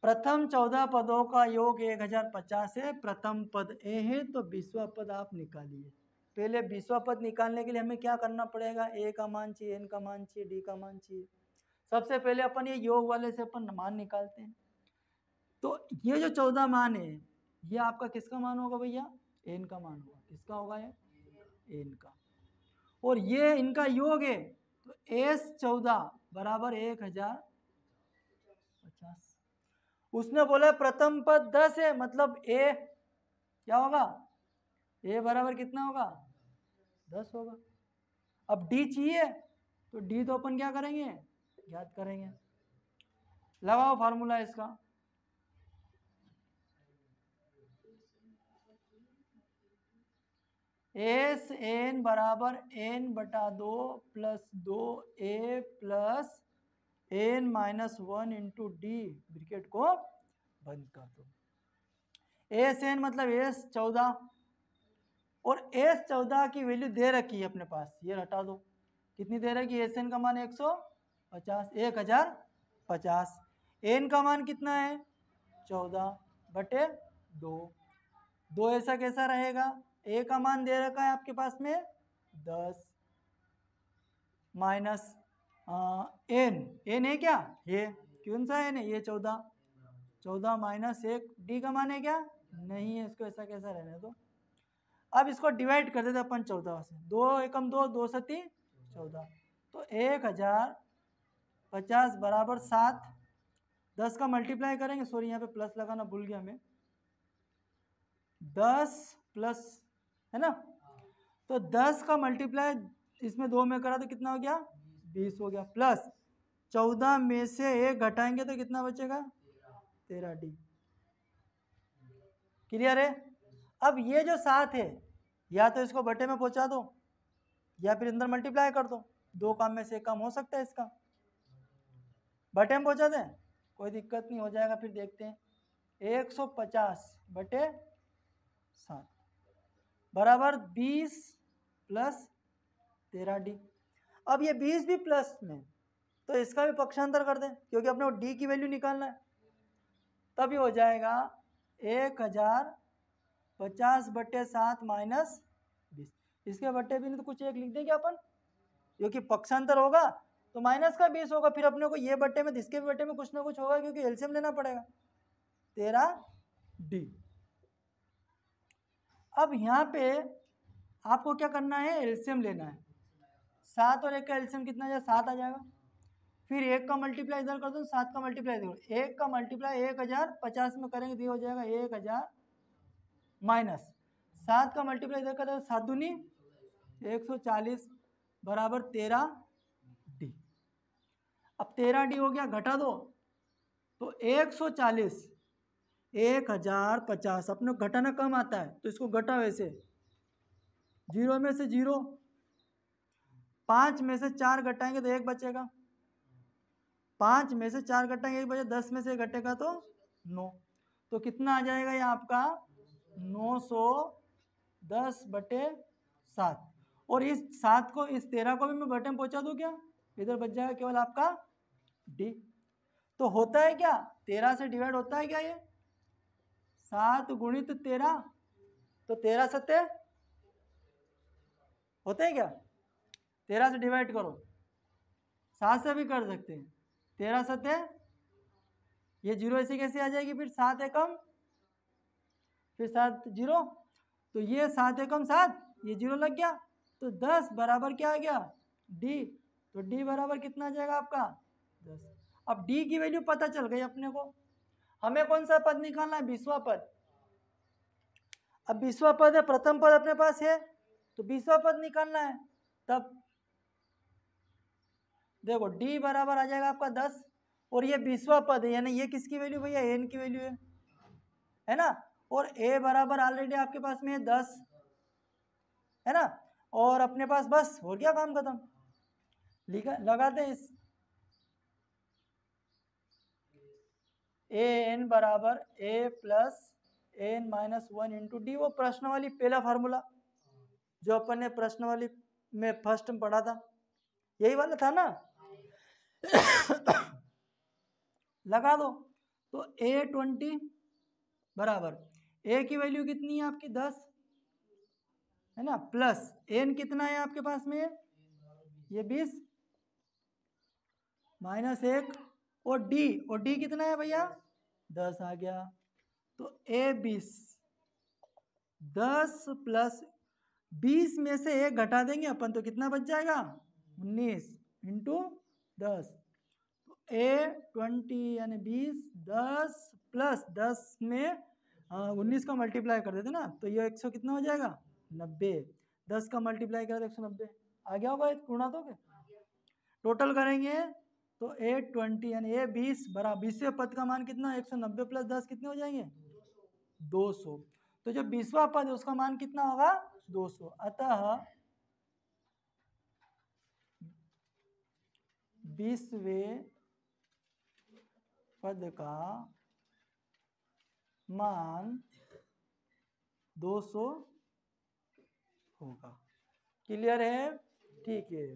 प्रथम 14 पदों का योग 1050 है। प्रथम पद ए है तो 20वां पद आप निकालिए। पहले 20वां पद निकालने के लिए हमें क्या करना पड़ेगा? ए का मान चाहिए, एन का मान चाहिए, डी का मान चाहिए। सबसे पहले अपन ये योग वाले से अपन मान निकालते हैं। तो ये जो 14 मान है ये आपका किसका मान होगा भैया? एन का मान होगा। किसका होगा ये? एन का। और ये इनका योग है तो एस 14 बराबर 1050। उसने बोला प्रथम पद 10 है, मतलब ए क्या होगा? ए बराबर कितना होगा? 10 होगा। अब डी चाहिए तो डी तो अपन क्या करेंगे? ज्ञात करेंगे। लगाओ फार्मूला इसका। एस एन बराबर एन बटा 2 plus 2 A plus N minus 1 into D, bracket को बंद कर दो। एस एन मतलब एस 14 और एस 14 की वैल्यू दे रखी है अपने पास, ये हटा दो। कितनी दे रखी है? एस एन का मान 150, 1050। एन का मान कितना है? 14 बटे 2। 2 ऐसा कैसा रहेगा? ए का मान दे रखा है आपके पास में 10 माइनस एन। एन है क्या? ये कौन सा एन है? ये 14। 14 माइनस 1। डी का मान है क्या? नहीं है, इसको ऐसा कैसा रहने दो। अब इसको डिवाइड कर देते अपन 14 से। 2 एकम 2, 2 सती 14। तो 1050 बराबर 7। 10 का मल्टीप्लाई करेंगे, सॉरी यहाँ पे प्लस लगाना भूल गया मैं। 10 प्लस है ना, तो 10 का मल्टीप्लाई इसमें 2 में करा तो कितना हो गया? 20 हो गया। प्लस 14 में से 1 घटाएंगे तो कितना बचेगा? 13 डी। क्लियर है? अब ये जो 7 है या तो इसको बटे में पहुंचा दो या फिर अंदर मल्टीप्लाई कर दो। 2 काम में से 1 काम हो सकता है इसका। बटे में पहुंचा दें, कोई दिक्कत नहीं, हो जाएगा। फिर देखते हैं 150 बटे 7 बराबर 20 प्लस 13 डी। अब ये 20 भी प्लस में, तो इसका भी पक्षांतर कर दें क्योंकि अपने को डी की वैल्यू निकालना है। तभी हो जाएगा 1050 बटे 7 माइनस 20। इसके बटे भी नहीं तो कुछ एक लिख देंगे अपन, क्योंकि पक्षांतर होगा तो माइनस का 20 होगा। फिर अपने को ये बटे में इसके भी बटे में कुछ ना कुछ होगा क्योंकि एलसीएम लेना पड़ेगा। 13 डी। अब यहाँ पे आपको क्या करना है? एलसीएम लेना है। 7 और 1 का एलसीएम कितना आ जाएगा? 7 आ जाएगा। फिर 1 का मल्टीप्लाई इधर कर दो, 7 का मल्टीप्लाई इधर। 1 का मल्टीप्लाई 1050 में करेंगे तो ये हो जाएगा 1000 माइनस 7 का मल्टीप्लाई इधर कर दो, 7 दूनी 140 बराबर 13 डी। अब 13 डी हो गया, घटा दो तो 140 1050। अपने को घटाना कम आता है तो इसको घटा वैसे। 0 में से 0, 5 में से 4 घटाएंगे तो 1 बचेगा। 5 में से 4 घटाएंगे 1 बचे, 10 में से घटेगा तो 9। तो कितना आ जाएगा ये आपका? 910 बटे 7। और इस 7 को, इस 13 को भी मैं बटे में पहुंचा दूं क्या? इधर बच जाएगा केवल आपका डी। तो होता है क्या? 13 से डिवाइड होता है क्या? ये 7 गुणित 13, तो 13 सत्य होते हैं क्या? 13 से डिवाइड करो, 7 से भी कर सकते हैं। 13 सत्य, ये 0 ऐसे कैसे आ जाएगी? फिर 7 एकम, फिर 7 0, तो ये 7 एकम 7, ये 0 लग गया तो 10 बराबर क्या आ गया? डी। तो डी बराबर कितना आ जाएगा आपका? 10। अब डी की वैल्यू पता चल गई अपने को। हमें कौन सा पद निकालना है? 20वां पद। अब 20वां पद है, प्रथम पद अपने पास है तो 20वां पद निकालना है। तब देखो डी बराबर आ जाएगा आपका 10 और ये 20वां पद है, यानी ये किसकी वैल्यू भैया? एन की वैल्यू है ना। और ए बराबर ऑलरेडी आपके पास में है 10, है ना। और अपने पास बस हो गया काम खत्म। लिखा लगाते हैं इस ए एन बराबर A plus N minus 1 into D. वो प्रश्न वाली पहला फार्मूला जो अपन ने प्रश्न वाली में फर्स्ट में पढ़ा था, यही वाला था ना। लगा दो तो A20 बराबर A की वैल्यू कितनी है आपकी 10 है ना, प्लस N कितना है आपके पास में ये 20 माइनस 1 और D कितना है भैया 10 आ गया। तो A20 10 प्लस 20 में से 1 घटा देंगे अपन तो कितना बच जाएगा 19 इंटू 10। तो A20 यानी 20 10 प्लस 10 में 19 का मल्टीप्लाई कर देते ना तो ये 100 कितना हो जाएगा 90। 10 का मल्टीप्लाई कर 190 आ गया होगा पूर्णा तो टोटल करेंगे तो A20 यानी A20 बराबर 20वें पद का मान कितना 190 प्लस 10 कितने हो जाएंगे 200। तो जो 20वां पद है उसका मान कितना होगा 200। अतः 20वें पद का मान 200 होगा। क्लियर है? ठीक है।